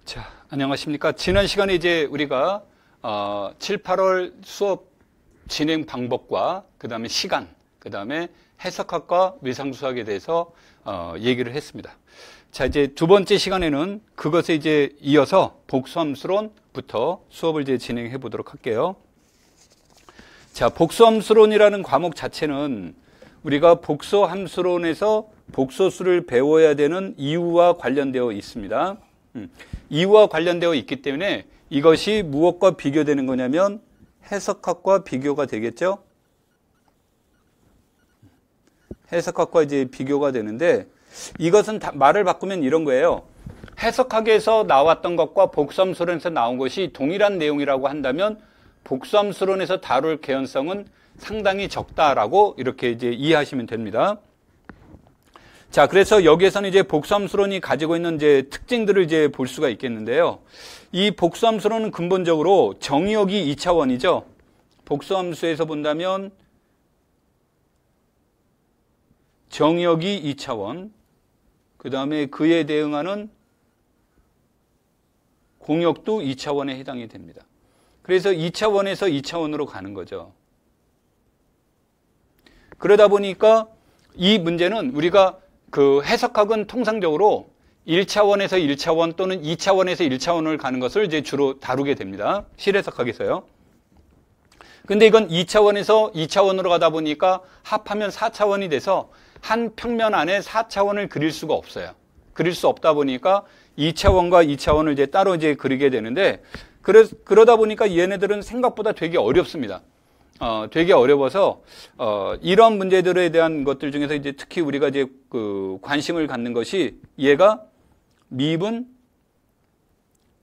자, 안녕하십니까. 지난 시간에 이제 우리가 7, 8월 수업 진행 방법과 그 다음에 시간, 그 다음에 해석학과 외상수학에 대해서 얘기를 했습니다. 자, 이제 두 번째 시간에는 그것에 이제 이어서 복수함수론부터 수업을 이제 진행해 보도록 할게요. 자, 복수함수론이라는 과목 자체는 우리가 복수함수론에서 복소수를 배워야 되는 이유와 관련되어 있습니다. 이유와 관련되어 있기 때문에 이것이 무엇과 비교되는 거냐면 해석학과 비교가 되겠죠. 해석학과 이제 비교가 되는데 이것은 말을 바꾸면 이런 거예요. 해석학에서 나왔던 것과 복수함수론에서 나온 것이 동일한 내용이라고 한다면 복수함수론에서 다룰 개연성은 상당히 적다라고 이렇게 이제 이해하시면 됩니다. 자, 그래서 여기에서는 이제 복수함수론이 가지고 있는 이제 특징들을 이제 볼 수가 있겠는데요. 이 복수함수론은 근본적으로 정의역이 2차원이죠. 복수함수에서 본다면 정의역이 2차원, 그 다음에 그에 대응하는 공역도 2차원에 해당이 됩니다. 그래서 2차원에서 2차원으로 가는 거죠. 그러다 보니까 이 문제는 우리가 그 해석학은 통상적으로 1차원에서 1차원 또는 2차원에서 1차원을 가는 것을 이제 주로 다루게 됩니다. 실해석학에서요. 근데 이건 2차원에서 2차원으로 가다 보니까 합하면 4차원이 돼서 한 평면 안에 4차원을 그릴 수가 없어요. 그릴 수 없다 보니까 2차원과 2차원을 이제 따로 이제 그리게 되는데 그러다 보니까 얘네들은 생각보다 되게 어렵습니다. 되게 어려워서 이런 문제들에 대한 것들 중에서 이제 특히 우리가 이제 그 관심을 갖는 것이 얘가 미분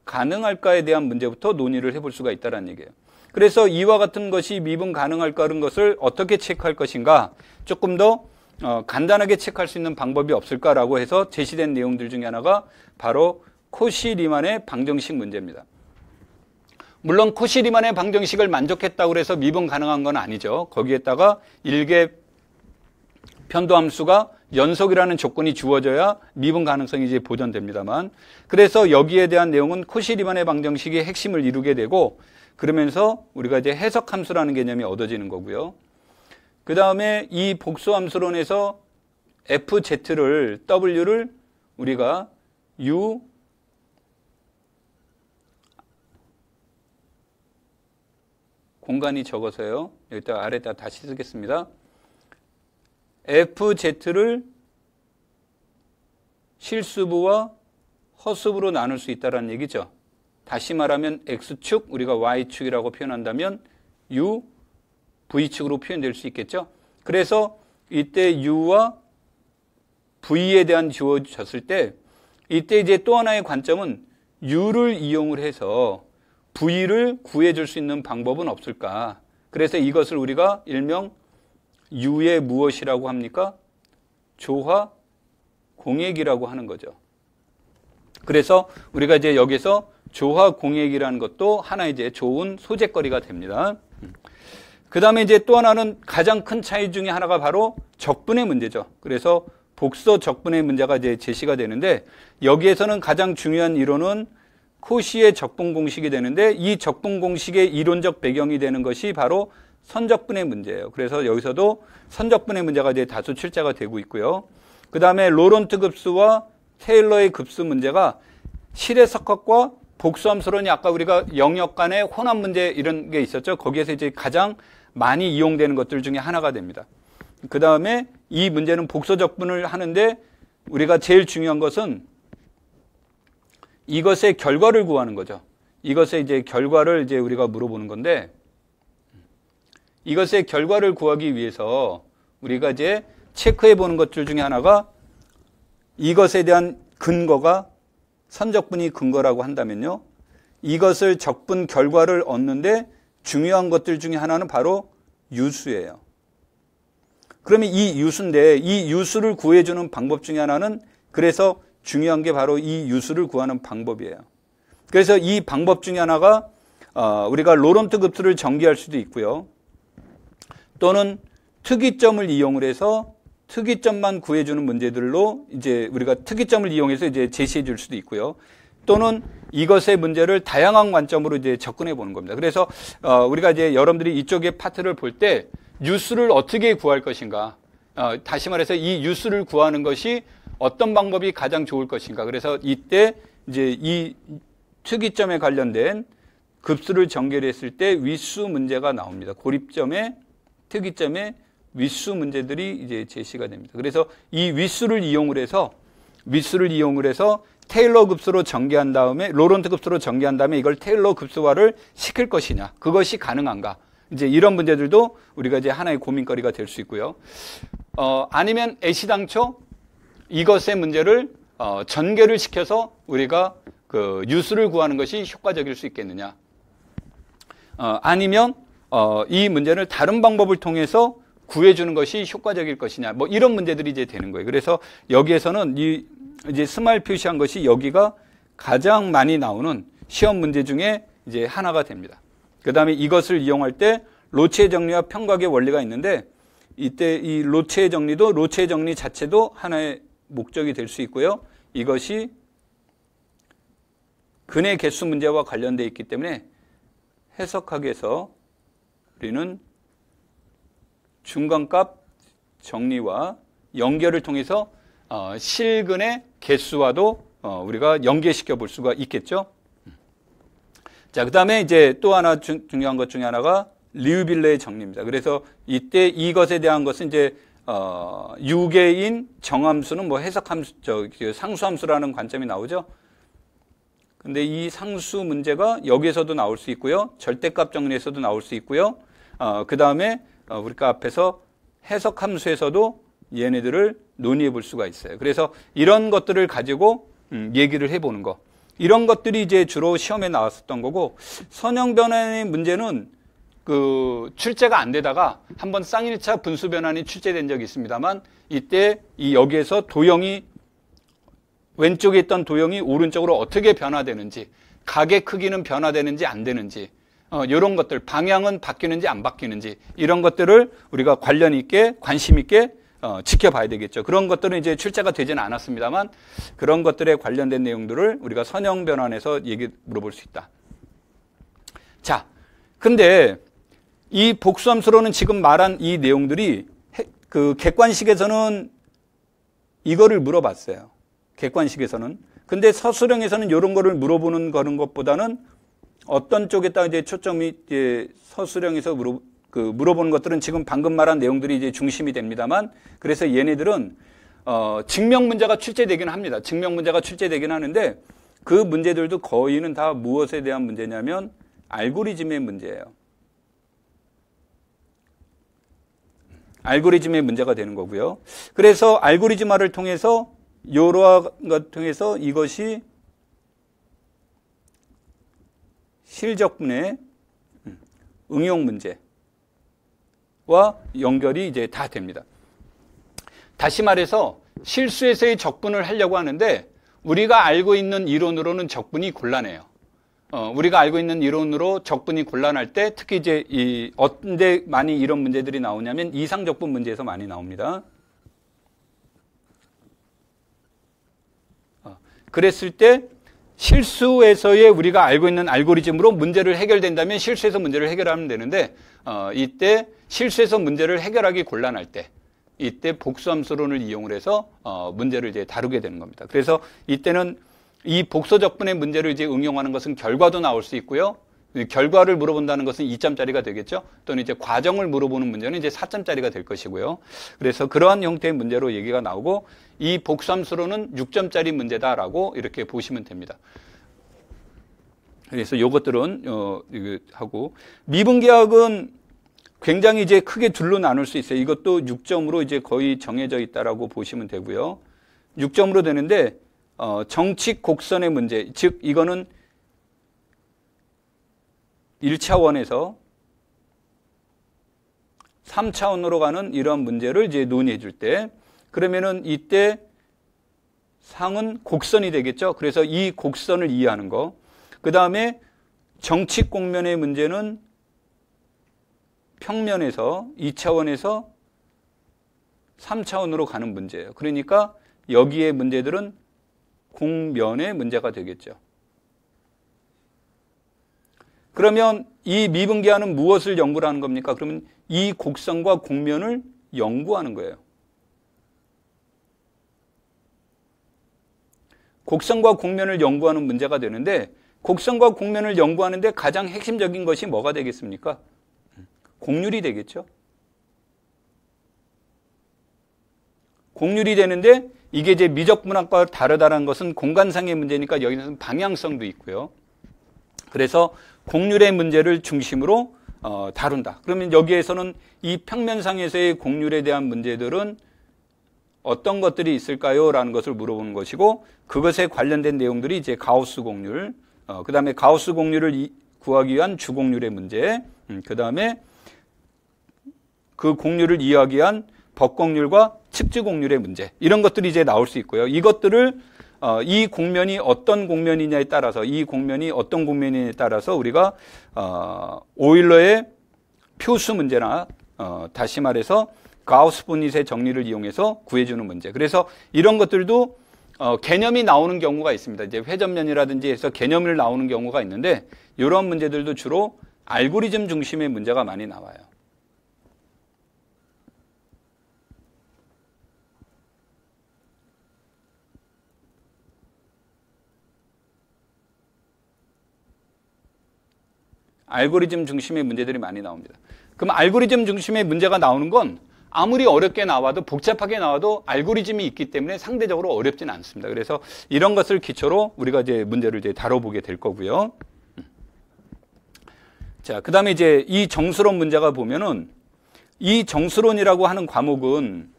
가능할까에 대한 문제부터 논의를 해볼 수가 있다는 얘기예요. 그래서 이와 같은 것이 미분 가능할까라는 것을 어떻게 체크할 것인가, 조금 더 간단하게 체크할 수 있는 방법이 없을까라고 해서 제시된 내용들 중에 하나가 바로 코시-리만의 방정식 문제입니다. 물론 코시-리만의 방정식을 만족했다고 해서 미분 가능한 건 아니죠. 거기에다가 일개 편도함수가 연속이라는 조건이 주어져야 미분 가능성이 이제 보존됩니다만, 그래서 여기에 대한 내용은 코시-리만의 방정식이 핵심을 이루게 되고, 그러면서 우리가 이제 해석함수라는 개념이 얻어지는 거고요. 그 다음에 이 복수함수론에서 FZ를, W를 우리가 U 공간이 적어서요. 여기다 아래다 다시 쓰겠습니다. FZ를 실수부와 허수부로 나눌 수 있다는 얘기죠. 다시 말하면 X축, 우리가 Y축이라고 표현한다면 U, V축으로 표현될 수 있겠죠. 그래서 이때 U와 V에 대한 주어졌을 때 이때 이제 또 하나의 관점은 U를 이용을 해서 V를 구해줄 수 있는 방법은 없을까. 그래서 이것을 우리가 일명 U의 무엇이라고 합니까? 조화 공액이라고 하는 거죠. 그래서 우리가 이제 여기서 조화 공액이라는 것도 하나 이제 좋은 소재거리가 됩니다. 그 다음에 이제 또 하나는 가장 큰 차이 중에 하나가 바로 적분의 문제죠. 그래서 복서 적분의 문제가 이제 제시가 되는데, 여기에서는 가장 중요한 이론은 코시의 적분 공식이 되는데, 이 적분 공식의 이론적 배경이 되는 것이 바로 선적분의 문제예요. 그래서 여기서도 선적분의 문제가 이제 다수 출제가 되고 있고요. 그 다음에 로런트 급수와 테일러의 급수 문제가 실해석학과 복수함수론이 아까 우리가 영역 간의 혼합 문제 이런 게 있었죠. 거기에서 이제 가장 많이 이용되는 것들 중에 하나가 됩니다. 그 다음에 이 문제는 복소적분을 하는데 우리가 제일 중요한 것은 이것의 결과를 구하는 거죠. 이것의 이제 결과를 이제 우리가 물어보는 건데, 이것의 결과를 구하기 위해서 우리가 이제 체크해 보는 것들 중에 하나가 이것에 대한 근거가 선적분이 근거라고 한다면요. 이것을 적분 결과를 얻는데 중요한 것들 중에 하나는 바로 유수예요. 그러면 이 유수인데 이 유수를 구해주는 방법 중에 하나는, 그래서 중요한 게 바로 이 유수를 구하는 방법이에요. 그래서 이 방법 중에 하나가 우리가 로런트 급수를 전개할 수도 있고요. 또는 특이점을 이용을 해서 특이점만 구해주는 문제들로 이제 우리가 특이점을 이용해서 이제 제시해 줄 수도 있고요. 또는 이것의 문제를 다양한 관점으로 이제 접근해 보는 겁니다. 그래서 우리가 이제 여러분들이 이쪽의 파트를 볼 때 뉴스를 어떻게 구할 것인가, 다시 말해서 이 뉴스를 구하는 것이 어떤 방법이 가장 좋을 것인가. 그래서 이때 이제 이 특이점에 관련된 급수를 전개했을 때 윗수 문제가 나옵니다. 고립점의 특이점의 윗수 문제들이 이제 제시가 됩니다. 그래서 이 윗수를 이용을 해서 테일러 급수로 전개한 다음에 로런트 급수로 전개한 다음에 이걸 테일러 급수화를 시킬 것이냐, 그것이 가능한가, 이제 이런 문제들도 우리가 이제 하나의 고민거리가 될 수 있고요. 아니면 애시당초 이것의 문제를 전개를 시켜서 우리가 그 뉴스를 구하는 것이 효과적일 수 있겠느냐, 아니면 이 문제를 다른 방법을 통해서 구해주는 것이 효과적일 것이냐, 뭐 이런 문제들이 이제 되는 거예요. 그래서 여기에서는 이제 스마일 표시한 것이 여기가 가장 많이 나오는 시험 문제 중에 이제 하나가 됩니다. 그 다음에 이것을 이용할 때 로체의 정리와 평각의 원리가 있는데, 이때 이 로체의 정리 자체도 하나의 목적이 될 수 있고요. 이것이 근의 개수 문제와 관련되어 있기 때문에 해석하기 위해서 우리는 중간값 정리와 연결을 통해서 실근의 개수와도 우리가 연계시켜 볼 수가 있겠죠. 자, 그 다음에 이제 또 하나 중요한 것 중에 하나가 리우빌레의 정리입니다. 그래서 이때 이것에 대한 것은 이제 유계인 정함수는 뭐 해석함수, 상수함수라는 관점이 나오죠. 근데 이 상수 문제가 여기에서도 나올 수 있고요. 절대값 정리에서도 나올 수 있고요. 그 다음에 우리가 앞에서 해석함수에서도 얘네들을 논의해 볼 수가 있어요. 그래서 이런 것들을 가지고 얘기를 해보는 거. 이런 것들이 이제 주로 시험에 나왔었던 거고, 선형 변환의 문제는 그 출제가 안 되다가 한번 쌍일차 분수 변환이 출제된 적이 있습니다만, 이때 이 여기에서 도형이 왼쪽에 있던 도형이 오른쪽으로 어떻게 변화되는지, 각의 크기는 변화되는지 안 되는지, 이런 것들, 방향은 바뀌는지 안 바뀌는지, 이런 것들을 우리가 관련 있게 관심 있게 지켜봐야 되겠죠. 그런 것들은 이제 출제가 되지는 않았습니다만, 그런 것들에 관련된 내용들을 우리가 선형 변환에서 물어볼 수 있다. 자, 근데 이 복수함수로는 지금 말한 이 내용들이 그 객관식에서는 이거를 물어봤어요. 객관식에서는. 근데 서술형에서는 이런 거를 물어보는 그런 것보다는 어떤 쪽에다 이제 초점이 이제 서술형에서 물어보는 것들은 지금 방금 말한 내용들이 이제 중심이 됩니다만, 그래서 얘네들은 증명 문제가 출제되긴 합니다. 증명 문제가 출제되긴 하는데, 그 문제들도 거의는 다 무엇에 대한 문제냐면 알고리즘의 문제예요. 알고리즘의 문제가 되는 거고요. 그래서 알고리즘화를 통해서 요로화를 통해서 이것이 실적분의 응용 문제와 연결이 이제 다 됩니다. 다시 말해서 실수에서의 적분을 하려고 하는데, 우리가 알고 있는 이론으로는 적분이 곤란해요. 우리가 알고 있는 이론으로 적분이 곤란할 때, 특히 이제 언제 많이 이런 문제들이 나오냐면 이상적분 문제에서 많이 나옵니다. 그랬을 때 실수에서의 우리가 알고 있는 알고리즘으로 문제를 해결된다면 실수에서 문제를 해결하면 되는데, 이때 실수에서 문제를 해결하기 곤란할 때, 이때 복수함수론을 이용을 해서 문제를 이제 다루게 되는 겁니다. 그래서 이때는 이 복소적분의 문제를 이제 응용하는 것은 결과도 나올 수 있고요. 결과를 물어본다는 것은 2점짜리가 되겠죠. 또는 이제 과정을 물어보는 문제는 이제 4점짜리가 될 것이고요. 그래서 그러한 형태의 문제로 얘기가 나오고, 이 복수함수로는 6점짜리 문제다라고 이렇게 보시면 됩니다. 그래서 요것들은 이거 하고, 미분계학은 굉장히 이제 크게 둘로 나눌 수 있어요. 이것도 6점으로 이제 거의 정해져 있다라고 보시면 되고요. 6점으로 되는데, 정칙 곡선의 문제, 즉 이거는 1차원에서 3차원으로 가는 이러한 문제를 이제 논의해 줄 때, 그러면은 이때 상은 곡선이 되겠죠. 그래서 이 곡선을 이해하는 거. 그 다음에 정칙 곡면의 문제는 평면에서 2차원에서 3차원으로 가는 문제예요. 그러니까 여기에 문제들은 곡면의 문제가 되겠죠. 그러면 이 미분계하는 무엇을 연구를 하는 겁니까? 그러면 이 곡선과 곡면을 연구하는 거예요. 곡선과 곡면을 연구하는 문제가 되는데 곡선과 곡면을 연구하는데 가장 핵심적인 것이 뭐가 되겠습니까? 곡률이 되겠죠. 곡률이 되는데 이게 이제 미적분학과 다르다는 것은 공간상의 문제니까 여기는 방향성도 있고요. 그래서 곡률의 문제를 중심으로 다룬다. 그러면 여기에서는 이 평면상에서의 곡률에 대한 문제들은 어떤 것들이 있을까요? 라는 것을 물어보는 것이고 그것에 관련된 내용들이 이제 가우스 곡률, 그 다음에 가우스 곡률을 구하기 위한 주곡률의 문제, 그 다음에 그 곡률을 이해하기 위한 법곡률과 측지곡률의 문제, 이런 것들이 이제 나올 수 있고요. 이것들을 이 곡면이 어떤 곡면이냐에 따라서 우리가 오일러의 표수 문제나 다시 말해서 가우스 보닛의 정리를 이용해서 구해주는 문제. 그래서 이런 것들도 개념이 나오는 경우가 있습니다. 이제 회전면이라든지 해서 개념을 나오는 경우가 있는데 이런 문제들도 주로 알고리즘 중심의 문제가 많이 나와요. 알고리즘 중심의 문제들이 많이 나옵니다. 그럼 알고리즘 중심의 문제가 나오는 건 아무리 어렵게 나와도 복잡하게 나와도 알고리즘이 있기 때문에 상대적으로 어렵지는 않습니다. 그래서 이런 것을 기초로 우리가 이제 문제를 이제 다뤄보게 될 거고요. 자, 그 다음에 이제 이 정수론 문제가 보면은 이 정수론이라고 하는 과목은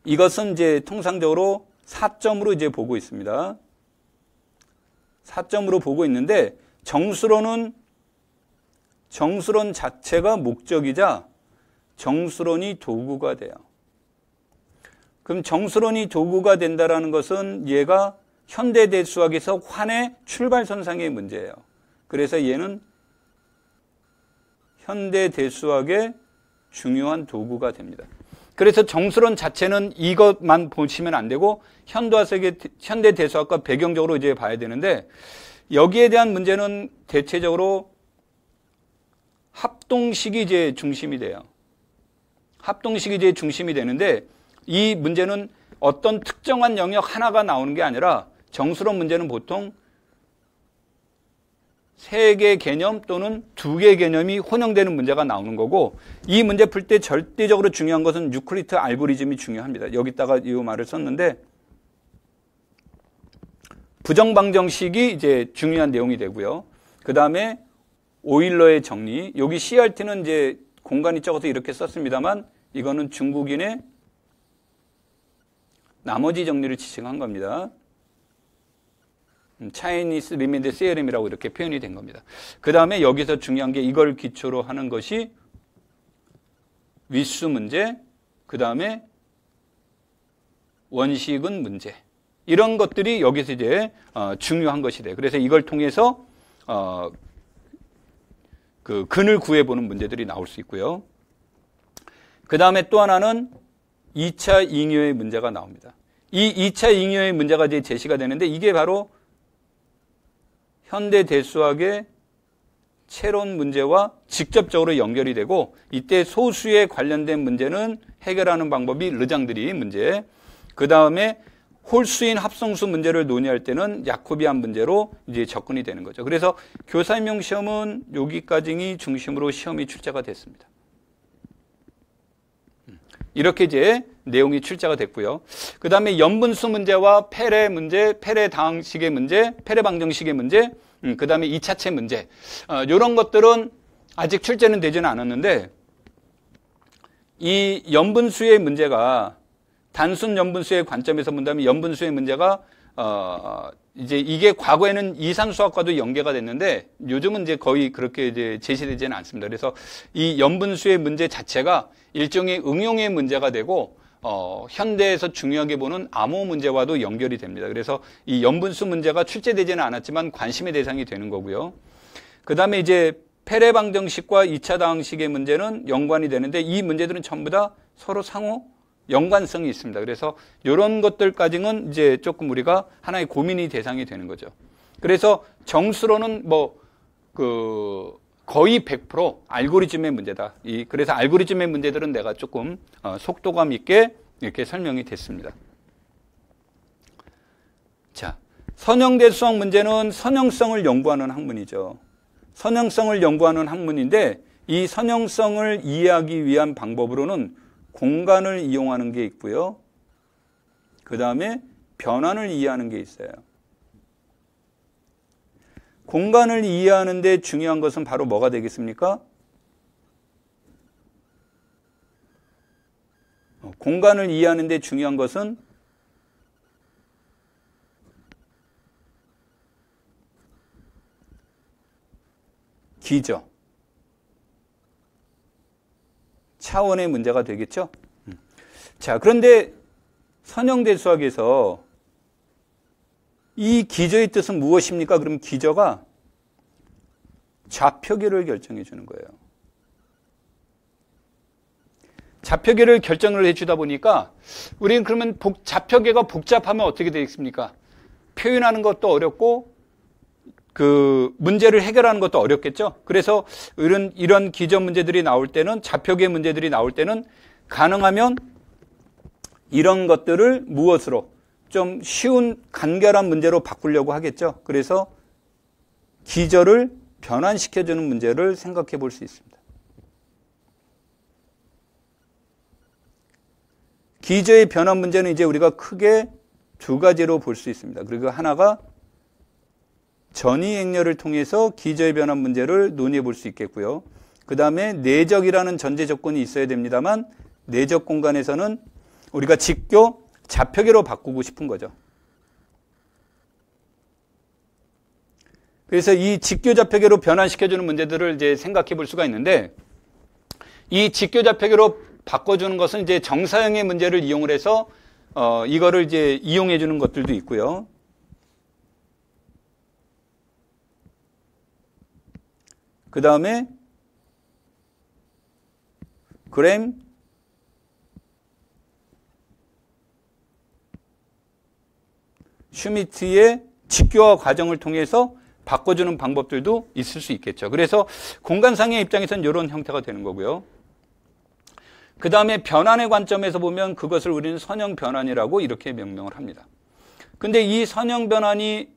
이것은 이제 통상적으로 4점으로 이제 보고 있습니다. 4점으로 보고 있는데 정수론 자체가 목적이자 정수론이 도구가 돼요. 그럼 정수론이 도구가 된다라는 것은 얘가 현대대수학에서 환의 출발선상의 문제예요. 그래서 얘는 현대대수학의 중요한 도구가 됩니다. 그래서 정수론 자체는 이것만 보시면 안 되고 현대대수학과 배경적으로 이제 봐야 되는데 여기에 대한 문제는 대체적으로 합동식이 이제 중심이 돼요. 합동식이 이제 중심이 되는데 이 문제는 어떤 특정한 영역 하나가 나오는 게 아니라 정수론 문제는 보통 3개 개념 또는 2개 개념이 혼용되는 문제가 나오는 거고 이 문제 풀 때 절대적으로 중요한 것은 유클리드 알고리즘이 중요합니다. 여기다가 이 말을 썼는데 부정방정식이 이제 중요한 내용이 되고요. 그 다음에 오일러의 정리. 여기 CRT는 이제 공간이 적어서 이렇게 썼습니다만 이거는 중국인의 나머지 정리를 지칭한 겁니다. 차이니스 리메디 세어렘이라고 이렇게 표현이 된 겁니다. 그 다음에 여기서 중요한 게 이걸 기초로 하는 것이 위수 문제, 그 다음에 원식은 문제. 이런 것들이 여기서 이제 중요한 것이 돼요. 그래서 이걸 통해서 그 근을 구해보는 문제들이 나올 수 있고요. 그 다음에 또 하나는 2차 잉여의 문제가 나옵니다. 이 2차 잉여의 문제가 이제 제시가 되는데 이게 바로 현대 대수학의 채론 문제와 직접적으로 연결이 되고 이때 소수에 관련된 문제는 해결하는 방법이 르장드리 문제, 그 다음에 홀수인 합성수 문제를 논의할 때는 야코비안 문제로 이제 접근이 되는 거죠. 그래서 교사임용 시험은 여기까지 중심으로 시험이 출제가 됐습니다. 이렇게 이제 내용이 출제가 됐고요. 그 다음에 연분수 문제와 페레 문제, 페레 다항식의 문제, 페레 방정식의 문제, 그 다음에 2차체 문제. 이런 것들은 아직 출제는 되지는 않았는데 이 연분수의 문제가 단순 연분수의 관점에서 본다면 연분수의 문제가 이제 이게 과거에는 이산수학과도 연계가 됐는데 요즘은 이제 거의 그렇게 이제 제시되지는 않습니다. 그래서 이 연분수의 문제 자체가 일종의 응용의 문제가 되고 현대에서 중요하게 보는 암호 문제와도 연결이 됩니다. 그래서 이 연분수 문제가 출제되지는 않았지만 관심의 대상이 되는 거고요. 그 다음에 이제 페레 방정식과 2차 다항식의 문제는 연관이 되는데 이 문제들은 전부 다 서로 상호 연관성이 있습니다. 그래서 이런 것들까지는 이제 조금 우리가 하나의 고민이 대상이 되는 거죠. 그래서 정수로는 뭐 거의 100% 알고리즘의 문제다. 그래서 알고리즘의 문제들은 내가 조금 속도감 있게 이렇게 설명이 됐습니다. 자, 선형대수학 문제는 선형성을 연구하는 학문이죠. 선형성을 연구하는 학문인데 이 선형성을 이해하기 위한 방법으로는 공간을 이용하는 게 있고요. 그 다음에 변환을 이해하는 게 있어요. 공간을 이해하는 데 중요한 것은 바로 뭐가 되겠습니까? 공간을 이해하는 데 중요한 것은 기저, 차원의 문제가 되겠죠? 자, 그런데 선형대수학에서 이 기저의 뜻은 무엇입니까? 그럼 기저가 좌표계를 결정해 주는 거예요. 좌표계를 결정을 해주다 보니까 우리는 그러면 좌표계가 복잡하면 어떻게 되겠습니까? 표현하는 것도 어렵고 문제를 해결하는 것도 어렵겠죠. 그래서 이런 기저 문제들이 나올 때는 좌표계 문제들이 나올 때는 가능하면 이런 것들을 무엇으로 좀 쉬운 간결한 문제로 바꾸려고 하겠죠. 그래서 기저를 변환시켜주는 문제를 생각해 볼 수 있습니다. 기저의 변환 문제는 이제 우리가 크게 두 가지로 볼 수 있습니다. 그리고 하나가 전이행렬을 통해서 기저의 변환 문제를 논의해 볼 수 있겠고요. 그 다음에 내적이라는 전제 조건이 있어야 됩니다만 내적 공간에서는 우리가 직교 좌표계로 바꾸고 싶은 거죠. 그래서 이 직교 좌표계로 변환시켜주는 문제들을 이제 생각해 볼 수가 있는데 이 직교 좌표계로 바꿔주는 것은 이제 정사형의 문제를 이용을 해서 이거를 이제 이용해 주는 것들도 있고요. 그 다음에 그램 슈미트의 직교화 과정을 통해서 바꿔주는 방법들도 있을 수 있겠죠. 그래서 공간상의 입장에서는 이런 형태가 되는 거고요. 그 다음에 변환의 관점에서 보면 그것을 우리는 선형 변환이라고 이렇게 명명을 합니다. 근데 이 선형 변환이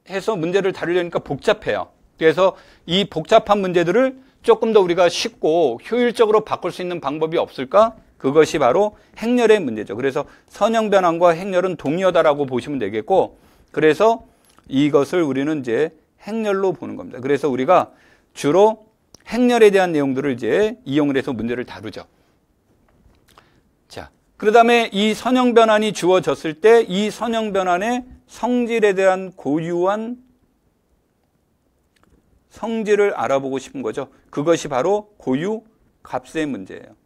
해서 문제를 다루려니까 복잡해요. 그래서 이 복잡한 문제들을 조금 더 우리가 쉽고 효율적으로 바꿀 수 있는 방법이 없을까? 그것이 바로 행렬의 문제죠. 그래서 선형 변환과 행렬은 동의어다라고 보시면 되겠고, 그래서 이것을 우리는 이제 행렬로 보는 겁니다. 그래서 우리가 주로 행렬에 대한 내용들을 이제 이용을 해서 문제를 다루죠. 자, 그 다음에 이 선형 변환이 주어졌을 때 이 선형 변환의 성질에 대한 고유한 성질을 알아보고 싶은 거죠. 그것이 바로 고유 값의 문제예요.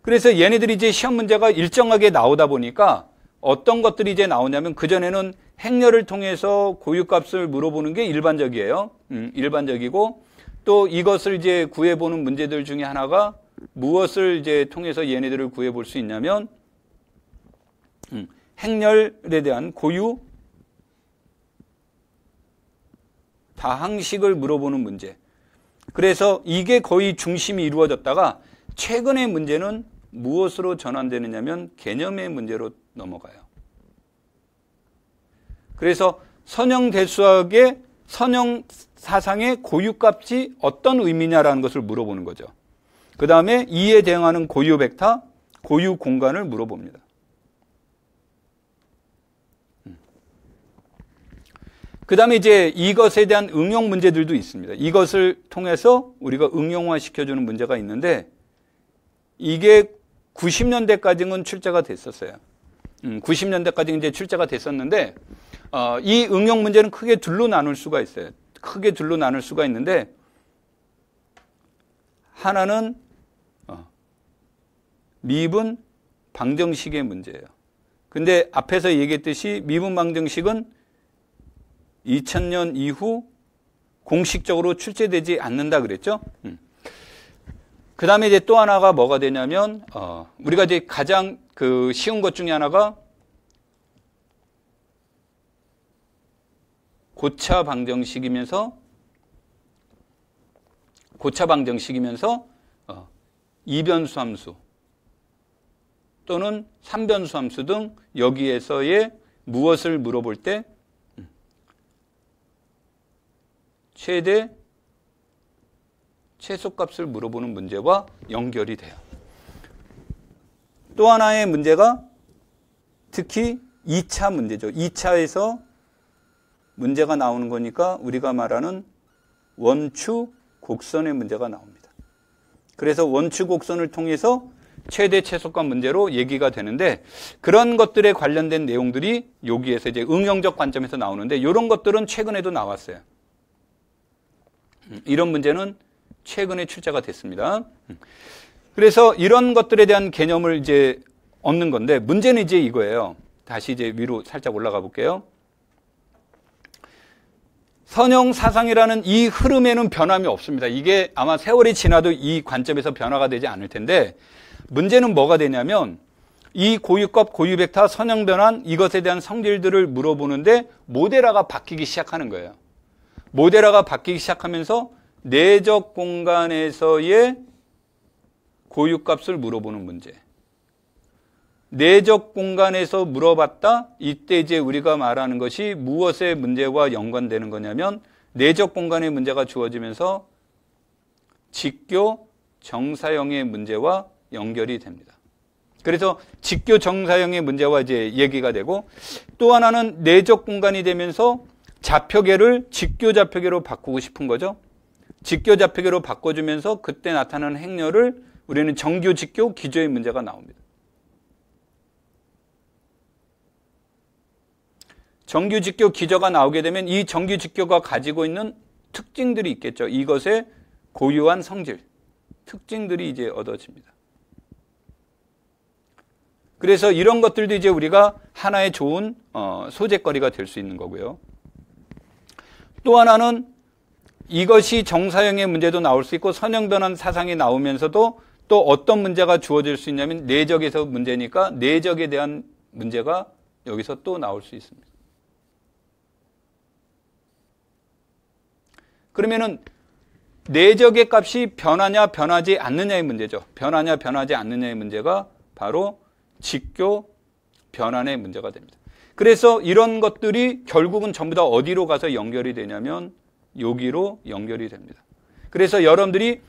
그래서 얘네들이 이제 시험 문제가 일정하게 나오다 보니까 어떤 것들이 이제 나오냐면 그전에는 행렬을 통해서 고유값을 물어보는 게 일반적이에요. 일반적이고 또 이것을 이제 구해보는 문제들 중에 하나가 무엇을 이제 통해서 얘네들을 구해볼 수 있냐면 행렬에 대한 고유 다항식을 물어보는 문제. 그래서 이게 거의 중심이 이루어졌다가 최근의 문제는 무엇으로 전환되느냐면 개념의 문제로 넘어가요. 그래서 선형 대수학의 선형 사상의 고유값이 어떤 의미냐라는 것을 물어보는 거죠. 그 다음에 이에 대응하는 고유 벡터, 고유 공간을 물어봅니다. 그 다음에 이제 이것에 대한 응용 문제들도 있습니다. 이것을 통해서 우리가 응용화 시켜주는 문제가 있는데 이게 90년대까지는 출제가 됐었어요. 90년대까지 이제 출제가 됐었는데 이 응용 문제는 크게 둘로 나눌 수가 있어요. 크게 둘로 나눌 수가 있는데 하나는 미분 방정식의 문제예요. 근데 앞에서 얘기했듯이 미분 방정식은 2000년 이후 공식적으로 출제되지 않는다 그랬죠. 그 다음에 이제 또 하나가 뭐가 되냐면 우리가 이제 가장 쉬운 것 중에 하나가 고차 방정식이면서 고차 방정식이면서 이변수 함수 또는 삼변수 함수 등 여기에서의 무엇을 물어볼 때 최대 최소값을 물어보는 문제와 연결이 돼요. 또 하나의 문제가 특히 2차 문제죠. 2차에서 문제가 나오는 거니까 우리가 말하는 원추 곡선의 문제가 나옵니다. 그래서 원추 곡선을 통해서 최대 최소값 문제로 얘기가 되는데 그런 것들에 관련된 내용들이 여기에서 이제 응용적 관점에서 나오는데 이런 것들은 최근에도 나왔어요. 이런 문제는 최근에 출제가 됐습니다. 그래서 이런 것들에 대한 개념을 이제 얻는 건데 문제는 이제 이거예요. 다시 이제 위로 살짝 올라가 볼게요. 선형 사상이라는 이 흐름에는 변함이 없습니다. 이게 아마 세월이 지나도 이 관점에서 변화가 되지 않을 텐데 문제는 뭐가 되냐면 이 고유값, 고유벡터, 선형 변환 이것에 대한 성질들을 물어보는데 모델화가 바뀌기 시작하는 거예요. 모델화가 바뀌기 시작하면서 내적 공간에서의 고유값을 물어보는 문제. 내적 공간에서 물어봤다. 이때 이제 우리가 말하는 것이 무엇의 문제와 연관되는 거냐면 내적 공간의 문제가 주어지면서 직교 정사형의 문제와 연결이 됩니다. 그래서 직교 정사형의 문제와 이제 얘기가 되고 또 하나는 내적 공간이 되면서 좌표계를 직교 좌표계로 바꾸고 싶은 거죠. 직교 좌표계로 바꿔주면서 그때 나타나는 행렬을 우리는 정교, 직교, 기조의 문제가 나옵니다. 정규, 직교, 기저가 나오게 되면 이 정규, 직교가 가지고 있는 특징들이 있겠죠. 이것의 고유한 성질, 특징들이 이제 얻어집니다. 그래서 이런 것들도 이제 우리가 하나의 좋은 소재거리가 될 수 있는 거고요. 또 하나는 이것이 정사형의 문제도 나올 수 있고 선형 변환 사상이 나오면서도 또 어떤 문제가 주어질 수 있냐면 내적에서 문제니까 내적에 대한 문제가 여기서 또 나올 수 있습니다. 그러면은 내적의 값이 변하냐 변하지 않느냐의 문제죠. 변하냐 변하지 않느냐의 문제가 바로 직교 변환의 문제가 됩니다. 그래서 이런 것들이 결국은 전부 다 어디로 가서 연결이 되냐면 여기로 연결이 됩니다. 그래서 여러분들이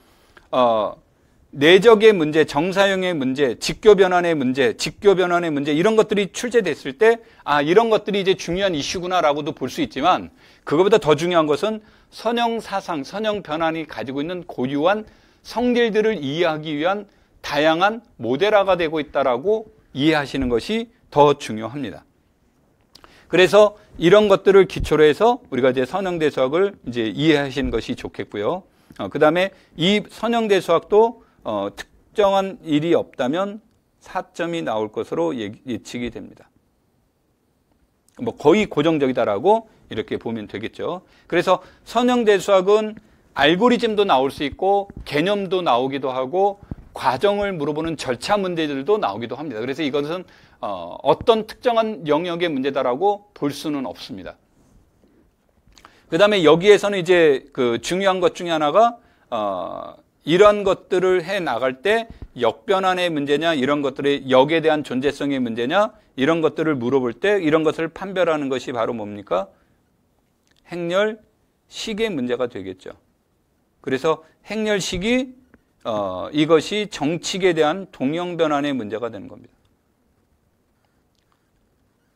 내적의 문제, 정사형의 문제, 직교 변환의 문제, 직교 변환의 문제 이런 것들이 출제됐을 때 이런 것들이 이제 중요한 이슈구나라고도 볼 수 있지만 그것보다 더 중요한 것은 선형 사상, 선형 변환이 가지고 있는 고유한 성질들을 이해하기 위한 다양한 모델화가 되고 있다라고 이해하시는 것이 더 중요합니다. 그래서 이런 것들을 기초로 해서 우리가 이제 선형대수학을 이제 이해하시는 것이 좋겠고요. 그 다음에 이 선형대수학도 특정한 일이 없다면 4점이 나올 것으로 예측이 됩니다. 뭐 거의 고정적이다라고 이렇게 보면 되겠죠. 그래서 선형대수학은 알고리즘도 나올 수 있고 개념도 나오기도 하고 과정을 물어보는 절차 문제들도 나오기도 합니다. 그래서 이것은 어떤 특정한 영역의 문제다라고 볼 수는 없습니다. 그 다음에 여기에서는 이제 그 중요한 것 중에 하나가 이런 것들을 해 나갈 때 역변환의 문제냐, 이런 것들의 역에 대한 존재성의 문제냐, 이런 것들을 물어볼 때 이런 것을 판별하는 것이 바로 뭡니까? 행렬식의 문제가 되겠죠. 그래서 행렬식이 이것이 정칙에 대한 동형변환의 문제가 되는 겁니다.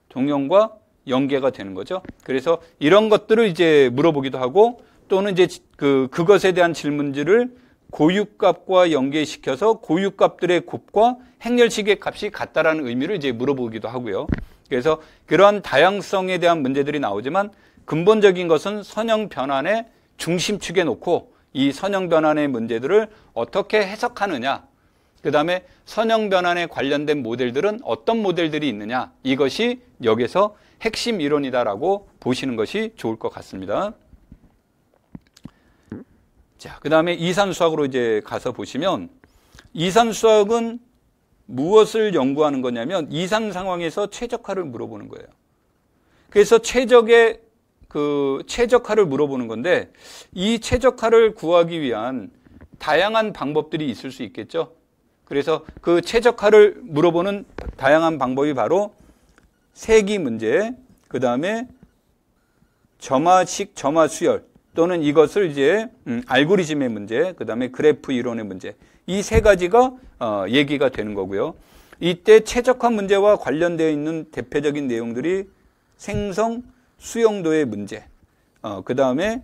동형과 연계가 되는 거죠. 그래서 이런 것들을 이제 물어보기도 하고 또는 이제 그것에 대한 질문들을 고유값과 연계시켜서 고유값들의 곱과 행렬식의 값이 같다라는 의미를 이제 물어보기도 하고요. 그래서 그러한 다양성에 대한 문제들이 나오지만 근본적인 것은 선형 변환의 중심축에 놓고 이 선형 변환의 문제들을 어떻게 해석하느냐, 그 다음에 선형 변환에 관련된 모델들은 어떤 모델들이 있느냐, 이것이 여기서 핵심 이론이다라고 보시는 것이 좋을 것 같습니다. 자, 그 다음에 이산수학으로 이제 가서 보시면 이산수학은 무엇을 연구하는 거냐면 이산 상황에서 최적화를 물어보는 거예요. 그래서 최적화를 물어보는 건데 이 최적화를 구하기 위한 다양한 방법들이 있을 수 있겠죠. 그래서 그 최적화를 물어보는 다양한 방법이 바로 세기 문제, 그 다음에 점화식 점화 수열, 또는 이것을 이제 알고리즘의 문제, 그 다음에 그래프 이론의 문제, 이 세 가지가 얘기가 되는 거고요. 이때 최적화 문제와 관련되어 있는 대표적인 내용들이 생성 수용도의 문제, 그 다음에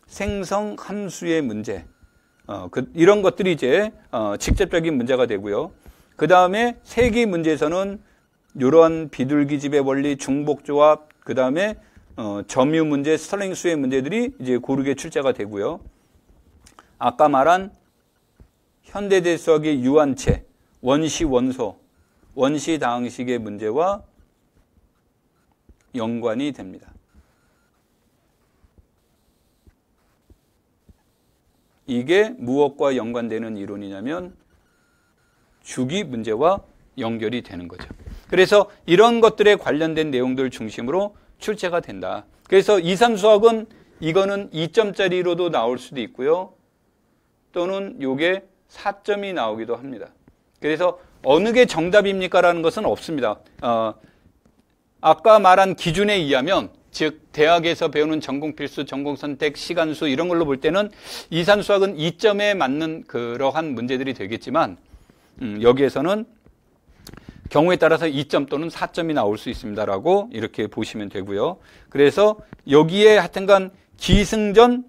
생성 함수의 문제, 이런 것들이 이제 직접적인 문제가 되고요. 그 다음에 세기 문제에서는 이러한 비둘기집의 원리, 중복조합, 그 다음에 점유 문제, 스터링 수의 문제들이 이제 고르게 출제가 되고요. 아까 말한 현대대 수학의 유한체, 원시 원소, 원시 다항식의 문제와 연관이 됩니다. 이게 무엇과 연관되는 이론이냐면 주기 문제와 연결이 되는 거죠. 그래서 이런 것들에 관련된 내용들 중심으로 출제가 된다. 그래서 이산수학은 이거는 2점짜리로도 나올 수도 있고요. 또는 요게 4점이 나오기도 합니다. 그래서 어느 게 정답입니까? 라는 것은 없습니다. 아까 말한 기준에 의하면, 즉 대학에서 배우는 전공 필수, 전공 선택, 시간수 이런 걸로 볼 때는 이산수학은 2점에 맞는 그러한 문제들이 되겠지만 여기에서는 경우에 따라서 2점 또는 4점이 나올 수 있습니다라고 이렇게 보시면 되고요. 그래서 여기에 하여튼간 기승전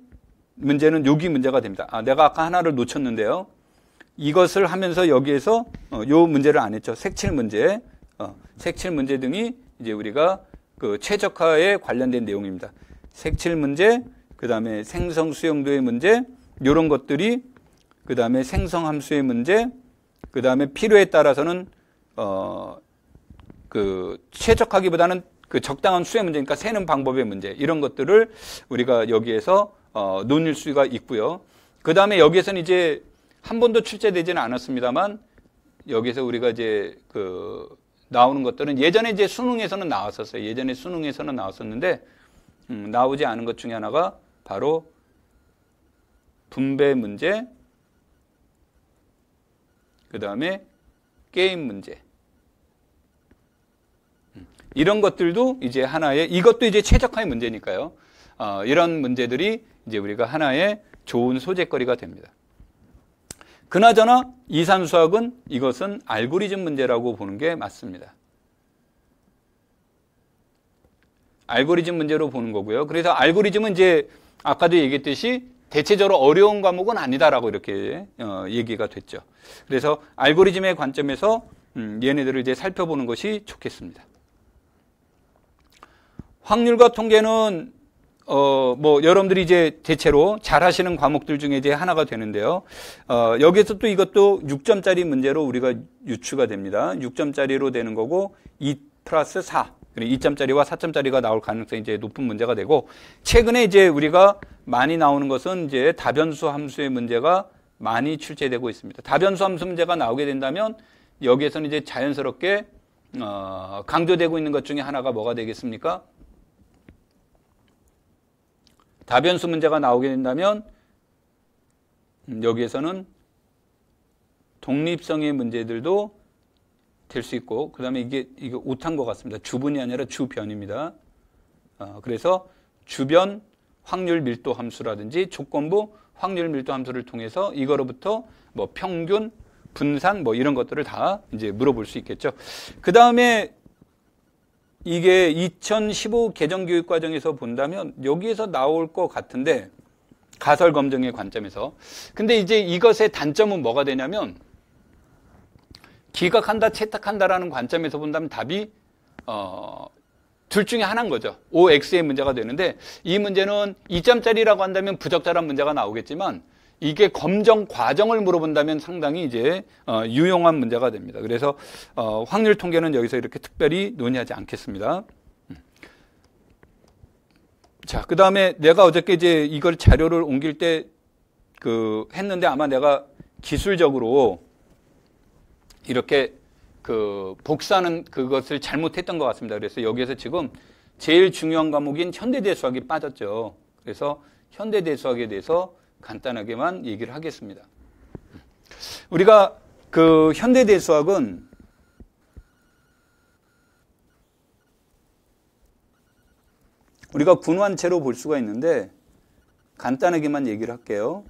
문제는 여기 문제가 됩니다. 내가 아까 하나를 놓쳤는데요. 이것을 하면서 여기에서 요 문제를 안 했죠. 색칠 문제, 색칠 문제 등이 이제 우리가 그 최적화에 관련된 내용입니다. 색칠 문제, 그 다음에 생성 수용도의 문제, 이런 것들이, 그 다음에 생성 함수의 문제, 그 다음에 필요에 따라서는 그 최적화기보다는 그 적당한 수의 문제니까 세는 방법의 문제, 이런 것들을 우리가 여기에서 논일 수가 있고요. 그 다음에 여기에서는 이제 한 번도 출제되지는 않았습니다만 여기서 우리가 이제 그 나오는 것들은 예전에 이제 수능에서는 나왔었어요. 예전에 수능에서는 나왔었는데 나오지 않은 것 중에 하나가 바로 분배 문제, 그 다음에 게임 문제. 이런 것들도 이제 하나의, 이것도 이제 최적화의 문제니까요. 이런 문제들이 이제 우리가 하나의 좋은 소재거리가 됩니다. 그나저나 이산수학은 이것은 알고리즘 문제라고 보는 게 맞습니다. 알고리즘 문제로 보는 거고요. 그래서 알고리즘은 이제 아까도 얘기했듯이 대체적으로 어려운 과목은 아니다라고 이렇게 얘기가 됐죠. 그래서 알고리즘의 관점에서 얘네들을 이제 살펴보는 것이 좋겠습니다. 확률과 통계는 뭐 여러분들이 이제 대체로 잘 하시는 과목들 중에 이제 하나가 되는데요. 여기에서 또 이것도 6점짜리 문제로 우리가 유추가 됩니다. 6점짜리로 되는 거고 2 플러스 4, 2점짜리와 4점짜리가 나올 가능성이 이제 높은 문제가 되고, 최근에 이제 우리가 많이 나오는 것은 이제 다변수 함수의 문제가 많이 출제되고 있습니다. 다변수 함수 문제가 나오게 된다면 여기에서는 이제 자연스럽게 강조되고 있는 것 중에 하나가 뭐가 되겠습니까? 다변수 문제가 나오게 된다면 여기에서는 독립성의 문제들도 될 수 있고, 그 다음에 이게 오탄 것 같습니다. 주분이 아니라 주변입니다. 그래서 주변 확률 밀도 함수라든지 조건부 확률 밀도 함수를 통해서 이거로부터 뭐 평균, 분산 뭐 이런 것들을 다 이제 물어볼 수 있겠죠. 그 다음에 이게 2015 개정교육과정에서 본다면 여기에서 나올 것 같은데, 가설 검증의 관점에서. 근데 이제 이것의 단점은 뭐가 되냐면 기각한다, 채택한다라는 관점에서 본다면 답이 둘 중에 하나인 거죠. OX의 문제가 되는데, 이 문제는 2점짜리라고 한다면 부적절한 문제가 나오겠지만 이게 검정 과정을 물어본다면 상당히 이제 유용한 문제가 됩니다. 그래서 확률 통계는 여기서 이렇게 특별히 논의하지 않겠습니다. 자, 그 다음에 내가 어저께 이제 이걸 자료를 옮길 때 했는데 아마 내가 기술적으로 이렇게 복사하는 그것을 잘못했던 것 같습니다. 그래서 여기에서 지금 제일 중요한 과목인 현대대 수학이 빠졌죠. 그래서 현대대 수학에 대해서 간단하게만 얘기를 하겠습니다. 우리가 그 현대대수학은 우리가 군환체로 볼 수가 있는데 간단하게만 얘기를 할게요.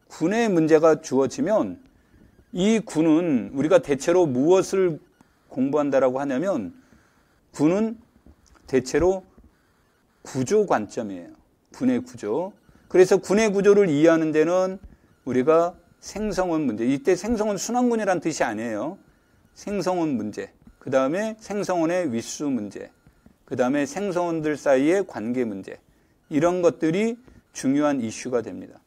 군의 문제가 주어지면 이 군은 우리가 대체로 무엇을 공부한다라고 하냐면 군은 대체로 구조 관점이에요. 군의 구조. 그래서 군의 구조를 이해하는 데는 우리가 생성원 문제. 이때 생성원 순환군이라는 뜻이 아니에요. 생성원 문제. 그 다음에 생성원의 윗수 문제. 그 다음에 생성원들 사이의 관계 문제. 이런 것들이 중요한 이슈가 됩니다.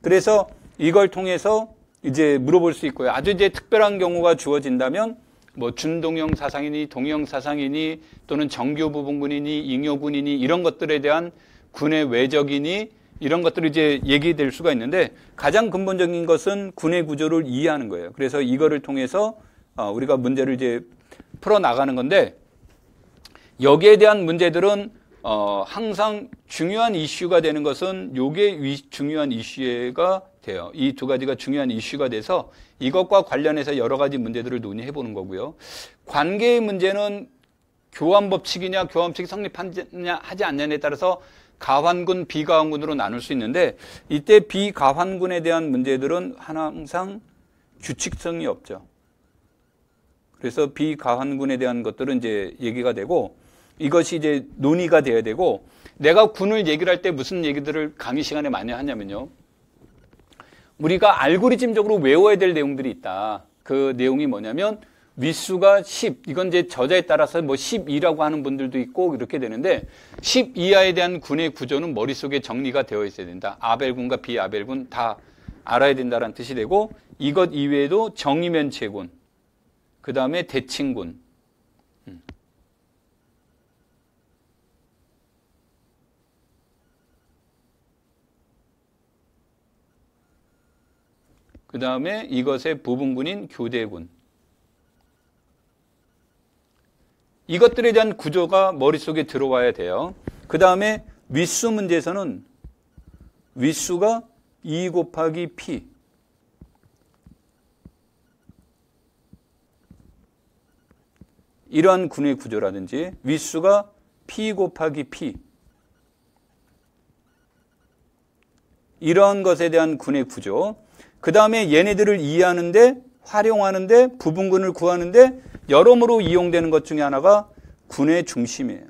그래서 이걸 통해서 이제 물어볼 수 있고요. 아주 이제 특별한 경우가 주어진다면 뭐 준동형 사상이니 동형 사상이니 또는 정교 부분군이니 잉여군이니 이런 것들에 대한 군의 외적이니 이런 것들이 이제 얘기될 수가 있는데 가장 근본적인 것은 군의 구조를 이해하는 거예요. 그래서 이거를 통해서 우리가 문제를 이제 풀어 나가는 건데 여기에 대한 문제들은 항상 중요한 이슈가 되는 것은 요게 중요한 이슈가 돼요. 이 두 가지가 중요한 이슈가 돼서 이것과 관련해서 여러 가지 문제들을 논의해 보는 거고요. 관계의 문제는 교환법칙이냐 교환법칙이 성립하냐 하지 않냐에 따라서 가환군, 비가환군으로 나눌 수 있는데 이때 비가환군에 대한 문제들은 항상 규칙성이 없죠. 그래서 비가환군에 대한 것들은 이제 얘기가 되고 이것이 이제 논의가 돼야 되고 내가 군을 얘기를 할 때 무슨 얘기들을 강의 시간에 많이 하냐면요. 우리가 알고리즘적으로 외워야 될 내용들이 있다. 그 내용이 뭐냐면 윗수가 10, 이건 이제 저자에 따라서 뭐 12라고 하는 분들도 있고 이렇게 되는데 10 이하에 대한 군의 구조는 머릿속에 정리가 되어 있어야 된다. 아벨군과 비아벨군 다 알아야 된다는 뜻이 되고 이것 이외에도 정의면체군, 그 다음에 대칭군, 그 다음에 이것의 부분군인 교대군. 이것들에 대한 구조가 머릿속에 들어와야 돼요. 그 다음에 윗수 문제에서는 윗수가 2 곱하기 P. 이러한 군의 구조라든지 윗수가 P 곱하기 P. 이러한 것에 대한 군의 구조. 그 다음에 얘네들을 이해하는데 활용하는데 부분군을 구하는데 여러모로 이용되는 것 중에 하나가 군의 중심이에요.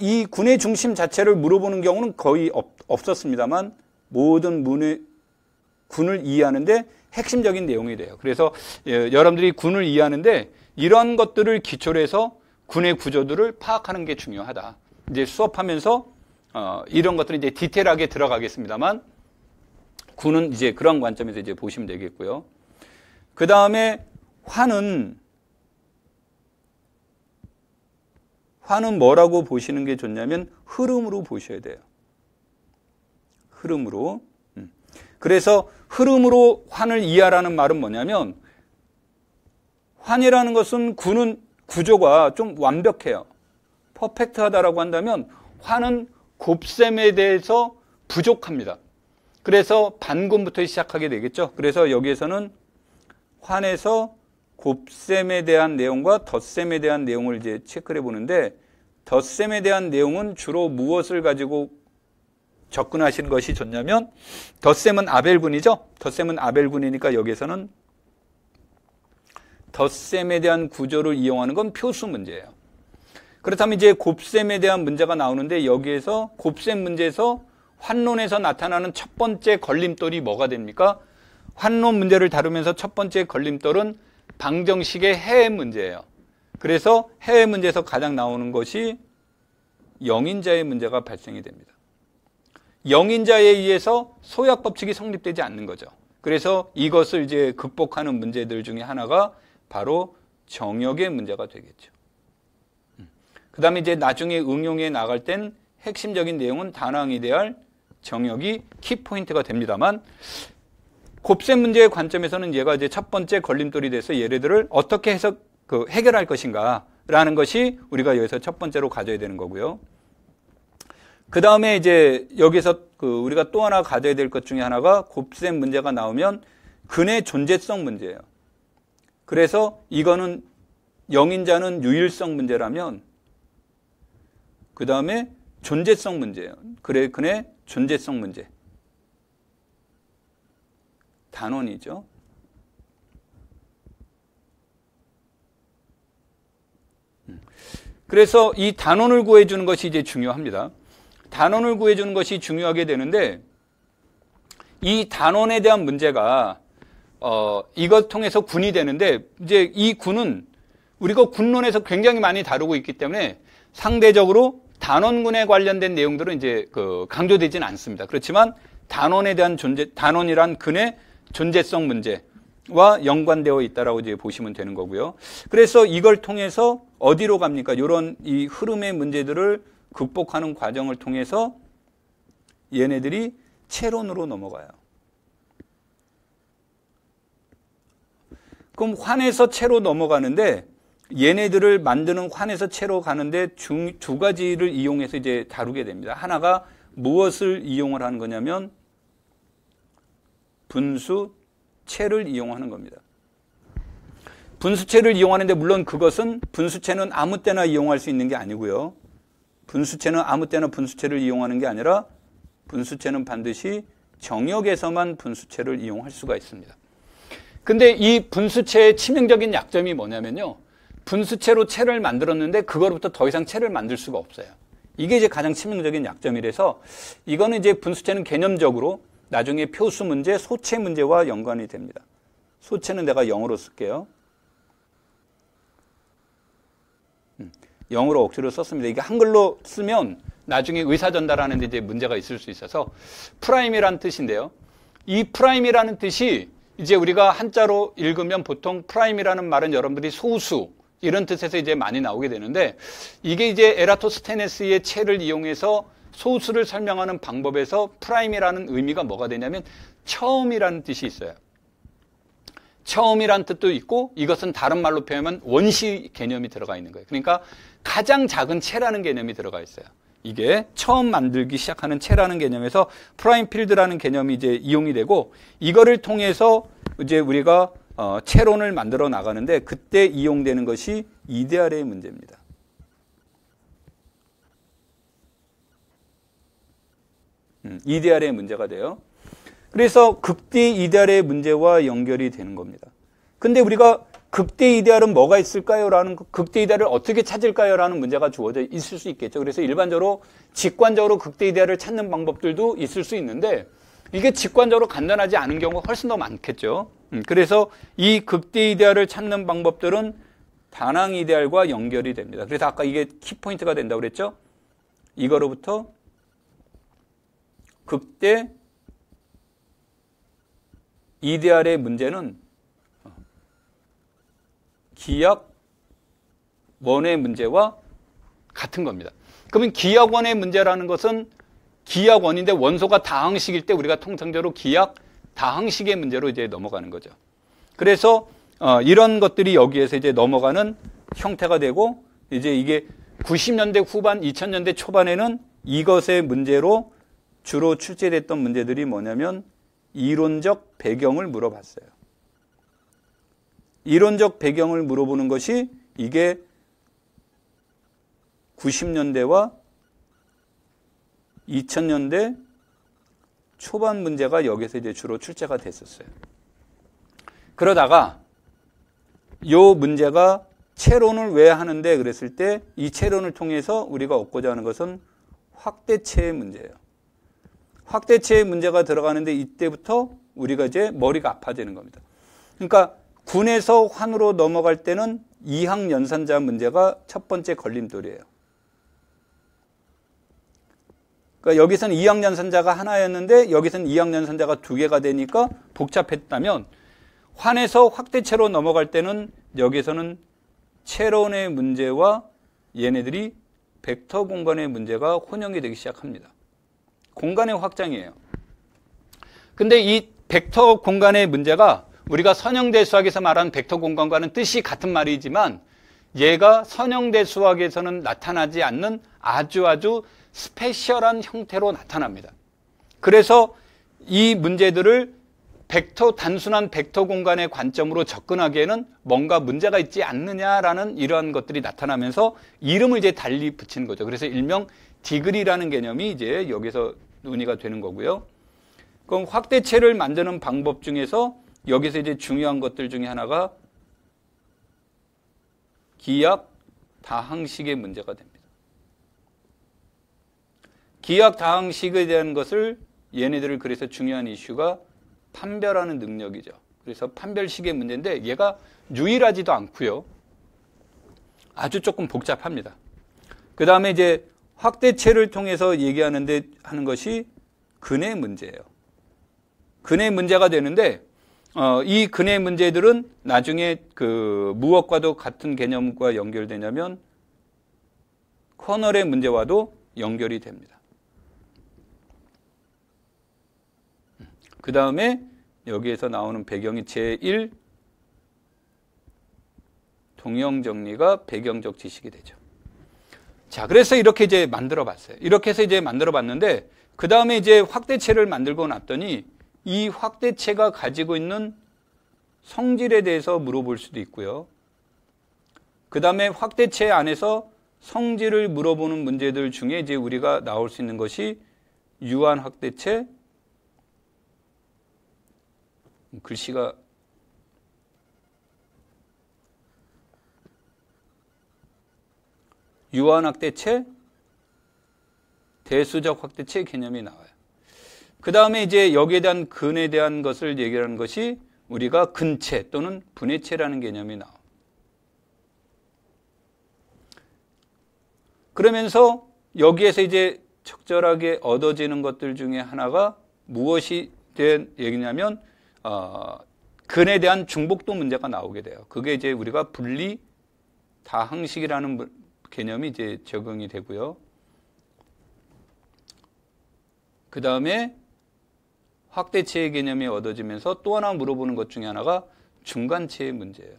이 군의 중심 자체를 물어보는 경우는 거의 없었습니다만 모든 군을 이해하는데 핵심적인 내용이 돼요. 그래서 여러분들이 군을 이해하는데 이런 것들을 기초로 해서 군의 구조들을 파악하는 게 중요하다. 이제 수업하면서 이런 것들은 이제 디테일하게 들어가겠습니다만 군은 이제 그런 관점에서 이제 보시면 되겠고요. 그 다음에 화는 뭐라고 보시는 게 좋냐면 흐름으로 보셔야 돼요. 흐름으로. 그래서 흐름으로 환을 이해하라는 말은 뭐냐면 환이라는 것은 군은 구조가 좀 완벽해요. 퍼펙트하다라고 한다면 환은 곱셈에 대해서 부족합니다. 그래서 반군부터 시작하게 되겠죠. 그래서 여기에서는 환에서 곱셈에 대한 내용과 덧셈에 대한 내용을 이제 체크를 해보는데 덧셈에 대한 내용은 주로 무엇을 가지고 접근하시는 것이 좋냐면 덧셈은 아벨군이죠. 덧셈은 아벨군이니까 여기에서는 덧셈에 대한 구조를 이용하는 건 표수 문제예요. 그렇다면 이제 곱셈에 대한 문제가 나오는데 여기에서 곱셈 문제에서 환론에서 나타나는 첫 번째 걸림돌이 뭐가 됩니까? 환론 문제를 다루면서 첫 번째 걸림돌은 방정식의 해의 문제예요. 그래서 해의 문제에서 가장 나오는 것이 영인자의 문제가 발생이 됩니다. 영인자에 의해서 소약법칙이 성립되지 않는 거죠. 그래서 이것을 이제 극복하는 문제들 중에 하나가 바로 정역의 문제가 되겠죠. 그 다음에 이제 나중에 응용해 나갈 땐 핵심적인 내용은 단항이 대할 정역이 키포인트가 됩니다만 곱셈 문제의 관점에서는 얘가 이제 첫 번째 걸림돌이 돼서 얘네들을 어떻게 해서 해결할 것인가 라는 것이 우리가 여기서 첫 번째로 가져야 되는 거고요. 그 다음에 이제 여기서 우리가 또 하나 가져야 될 것 중에 하나가 곱셈 문제가 나오면 근의 존재성 문제예요. 그래서 이거는 영인자는 유일성 문제라면 그 다음에 존재성 문제예요. 그래, 근의 존재성 문제. 단원이죠. 그래서 이 단원을 구해주는 것이 이제 중요합니다. 단원을 구해주는 것이 중요하게 되는데 이 단원에 대한 문제가 이것 통해서 군이 되는데 이제 이 군은 우리가 군론에서 굉장히 많이 다루고 있기 때문에 상대적으로 단원군에 관련된 내용들은 이제 강조되지는 않습니다. 그렇지만 단원에 대한 단원이란 근의 존재성 문제와 연관되어 있다라고 이제 보시면 되는 거고요. 그래서 이걸 통해서 어디로 갑니까? 이런 이 흐름의 문제들을 극복하는 과정을 통해서 얘네들이 채론으로 넘어가요. 그럼 환에서 채로 넘어가는데 얘네들을 만드는 환에서 채로 가는데 두 가지를 이용해서 이제 다루게 됩니다. 하나가 무엇을 이용을 하는 거냐면 분수체를 이용하는 겁니다. 분수체를 이용하는데 물론 그것은 분수체는 아무 때나 이용할 수 있는 게 아니고요. 분수체는 아무 때나 분수체를 이용하는 게 아니라 분수체는 반드시 정역에서만 분수체를 이용할 수가 있습니다. 근데 이 분수체의 치명적인 약점이 뭐냐면요. 분수체로 체를 만들었는데 그거로부터 더 이상 체를 만들 수가 없어요. 이게 이제 가장 치명적인 약점이라서 이거는 이제 분수체는 개념적으로 나중에 표수 문제, 소체 문제와 연관이 됩니다. 소체는 내가 0으로 쓸게요. 0으로 억지로 썼습니다. 이게 한글로 쓰면 나중에 의사 전달하는데 이제 문제가 있을 수 있어서 프라임이라는 뜻인데요. 이 프라임이라는 뜻이 이제 우리가 한자로 읽으면 보통 프라임이라는 말은 여러분들이 소수 이런 뜻에서 이제 많이 나오게 되는데 이게 이제 에라토스테네스의 체를 이용해서 소수를 설명하는 방법에서 프라임이라는 의미가 뭐가 되냐면 처음이라는 뜻이 있어요. 처음이라는 뜻도 있고 이것은 다른 말로 표현하면 원시 개념이 들어가 있는 거예요. 그러니까 가장 작은 체라는 개념이 들어가 있어요. 이게 처음 만들기 시작하는 체라는 개념에서 프라임 필드라는 개념이 이제 이용이 되고 이거를 통해서 이제 우리가 체론을 만들어 나가는데 그때 이용되는 것이 이데알의 문제입니다. 이데알의 문제가 돼요. 그래서 극대 이데알의 문제와 연결이 되는 겁니다. 근데 우리가 극대 이데알은 뭐가 있을까요? 라는 극대 이데알을 어떻게 찾을까요? 라는 문제가 주어져 있을 수 있겠죠. 그래서 일반적으로 직관적으로 극대 이데알을 찾는 방법들도 있을 수 있는데 이게 직관적으로 간단하지 않은 경우가 훨씬 더 많겠죠. 그래서 이 극대 이데알을 찾는 방법들은 다낭 이데알과 연결이 됩니다. 그래서 아까 이게 키포인트가 된다고 그랬죠. 이거로부터 극대 이데알의 문제는 기약 원의 문제와 같은 겁니다. 그러면 기약 원의 문제라는 것은 기약 원인데 원소가 다항식일 때 우리가 통상적으로 기약 다항식의 문제로 이제 넘어가는 거죠. 그래서 이런 것들이 여기에서 이제 넘어가는 형태가 되고 이제 이게 90년대 후반, 2000년대 초반에는 이것의 문제로 주로 출제됐던 문제들이 뭐냐면 이론적 배경을 물어봤어요. 이론적 배경을 물어보는 것이 이게 90년대와 2000년대 초반 문제가 여기서 이제 주로 출제가 됐었어요. 그러다가 이 문제가 채론을 왜 하는데 그랬을 때 이 채론을 통해서 우리가 얻고자 하는 것은 확대체의 문제예요. 확대체의 문제가 들어가는데 이때부터 우리가 이제 머리가 아파지는 겁니다. 그러니까 군에서 환으로 넘어갈 때는 이항 연산자 문제가 첫 번째 걸림돌이에요. 그러니까 여기서는 이항 연산자가 하나였는데 여기서는 이항 연산자가 두 개가 되니까 복잡했다면 환에서 확대체로 넘어갈 때는 여기서는 채론의 문제와 얘네들이 벡터 공간의 문제가 혼용이 되기 시작합니다. 공간의 확장이에요. 근데 이 벡터 공간의 문제가 우리가 선형대 수학에서 말하는 벡터 공간과는 뜻이 같은 말이지만 얘가 선형대 수학에서는 나타나지 않는 아주 스페셜한 형태로 나타납니다. 그래서 이 문제들을 단순한 벡터 공간의 관점으로 접근하기에는 뭔가 문제가 있지 않느냐라는 이러한 것들이 나타나면서 이름을 이제 달리 붙이는 거죠. 그래서 일명 디그리라는 개념이 이제 여기서 논의가 되는 거고요. 그럼 확대체를 만드는 방법 중에서 여기서 이제 중요한 것들 중에 하나가 기약 다항식의 문제가 됩니다. 기약 다항식에 대한 것을 얘네들을 그래서 중요한 이슈가 판별하는 능력이죠. 그래서 판별식의 문제인데 얘가 유일하지도 않고요. 아주 조금 복잡합니다. 그 다음에 이제 확대체를 통해서 하는 것이 근의 문제예요. 근의 문제가 되는데 이 근의 문제들은 나중에 무엇과도 같은 개념과 연결되냐면 커널의 문제와도 연결이 됩니다. 그 다음에 여기에서 나오는 배경이 제1 동형정리가 배경적 지식이 되죠. 자, 그래서 이렇게 이제 만들어 봤어요. 이렇게 해서 이제 만들어 봤는데 그 다음에 이제 확대체를 만들고 났더니 이 확대체가 가지고 있는 성질에 대해서 물어볼 수도 있고요. 그 다음에 확대체 안에서 성질을 물어보는 문제들 중에 이제 우리가 나올 수 있는 것이 유한 확대체, 글씨가 유한 확대체, 대수적 확대체 개념이 나와요. 그 다음에 이제 여기에 대한 근에 대한 것을 얘기하는 것이 우리가 근체 또는 분해체라는 개념이 나옵니다. 그러면서 여기에서 이제 적절하게 얻어지는 것들 중에 하나가 무엇이 된 얘기냐면 근에 대한 중복도 문제가 나오게 돼요. 그게 이제 우리가 분리 다항식이라는 개념이 이제 적용이 되고요. 그 다음에 확대체의 개념이 얻어지면서 또 하나 물어보는 것 중에 하나가 중간체의 문제예요.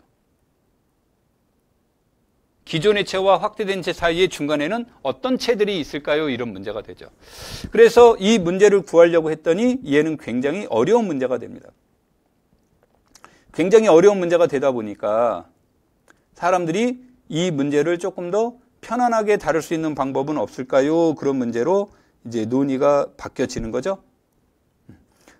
기존의 체와 확대된 체 사이의 중간에는 어떤 체들이 있을까요? 이런 문제가 되죠. 그래서 이 문제를 구하려고 했더니 얘는 굉장히 어려운 문제가 됩니다. 굉장히 어려운 문제가 되다 보니까 사람들이 이 문제를 조금 더 편안하게 다룰 수 있는 방법은 없을까요? 그런 문제로 이제 논의가 바뀌어지는 거죠.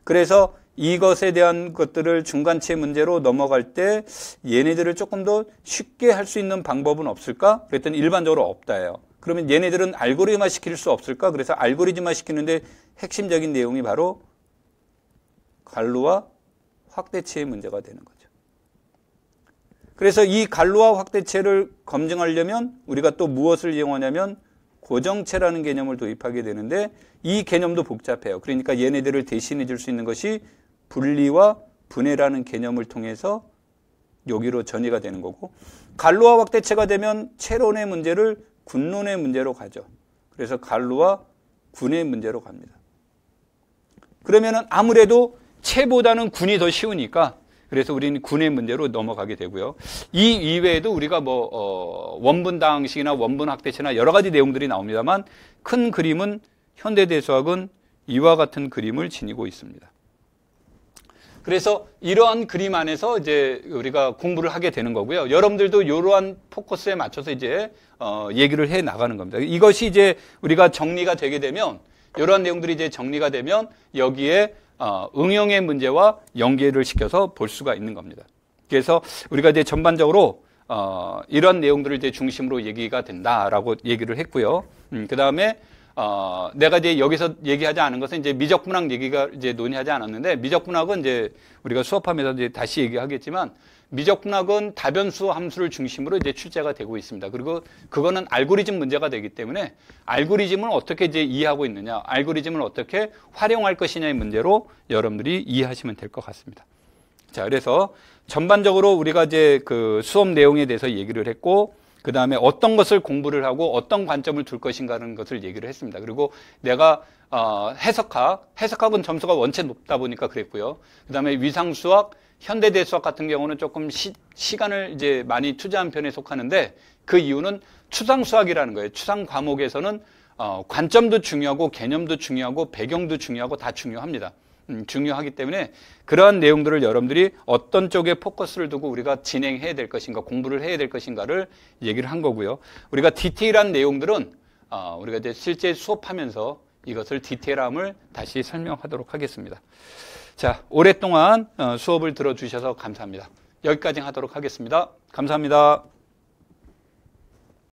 그래서 이것에 대한 것들을 중간체 문제로 넘어갈 때 얘네들을 조금 더 쉽게 할 수 있는 방법은 없을까? 그랬더니 일반적으로 없다예요. 그러면 얘네들은 알고리즘화 시킬 수 없을까? 그래서 알고리즘화 시키는데 핵심적인 내용이 바로 갈루와 확대체의 문제가 되는 거죠. 그래서 이 갈루와 확대체를 검증하려면 우리가 또 무엇을 이용하냐면 고정체라는 개념을 도입하게 되는데 이 개념도 복잡해요. 그러니까 얘네들을 대신해 줄 수 있는 것이 분리와 분해라는 개념을 통해서 여기로 전이가 되는 거고, 갈루와 확대체가 되면 체론의 문제를 군론의 문제로 가죠. 그래서 갈루와 군의 문제로 갑니다. 그러면은 아무래도 체보다는 군이 더 쉬우니까 그래서 우리는 군의 문제로 넘어가게 되고요. 이 이외에도 우리가 원분 다항식이나 원분 확대체나 여러 가지 내용들이 나옵니다만 큰 그림은 현대대수학은 이와 같은 그림을 지니고 있습니다. 그래서 이러한 그림 안에서 이제 우리가 공부를 하게 되는 거고요. 여러분들도 이러한 포커스에 맞춰서 이제 얘기를 해 나가는 겁니다. 이것이 이제 우리가 정리가 되게 되면 이러한 내용들이 이제 정리가 되면 여기에 응용의 문제와 연계를 시켜서 볼 수가 있는 겁니다. 그래서 우리가 이제 전반적으로 이런 내용들을 이제 중심으로 얘기가 된다라고 얘기를 했고요. 그 다음에 내가 이제 여기서 얘기하지 않은 것은 이제 미적분학 얘기가 이제 논의하지 않았는데, 미적분학은 이제 우리가 수업하면서 이제 다시 얘기하겠지만, 미적분학은 다변수 함수를 중심으로 이제 출제가 되고 있습니다. 그리고 그거는 알고리즘 문제가 되기 때문에 알고리즘을 어떻게 이제 이해하고 있느냐, 알고리즘을 어떻게 활용할 것이냐의 문제로 여러분들이 이해하시면 될 것 같습니다. 자, 그래서 전반적으로 우리가 이제 그 수업 내용에 대해서 얘기를 했고, 그 다음에 어떤 것을 공부를 하고 어떤 관점을 둘 것인가라는 것을 얘기를 했습니다. 그리고 내가 해석학은 점수가 원체 높다 보니까 그랬고요. 그 다음에 위상수학, 현대대수학 같은 경우는 조금 시간을 이제 많이 투자한 편에 속하는데 그 이유는 추상수학이라는 거예요. 추상 과목에서는 관점도 중요하고 개념도 중요하고 배경도 중요하고 다 중요합니다. 중요하기 때문에 그러한 내용들을 여러분들이 어떤 쪽에 포커스를 두고 우리가 진행해야 될 것인가, 공부를 해야 될 것인가를 얘기를 한 거고요. 우리가 디테일한 내용들은 우리가 이제 실제 수업하면서 이것을 디테일함을 다시 설명하도록 하겠습니다. 자, 오랫동안 수업을 들어주셔서 감사합니다. 여기까지 하도록 하겠습니다. 감사합니다.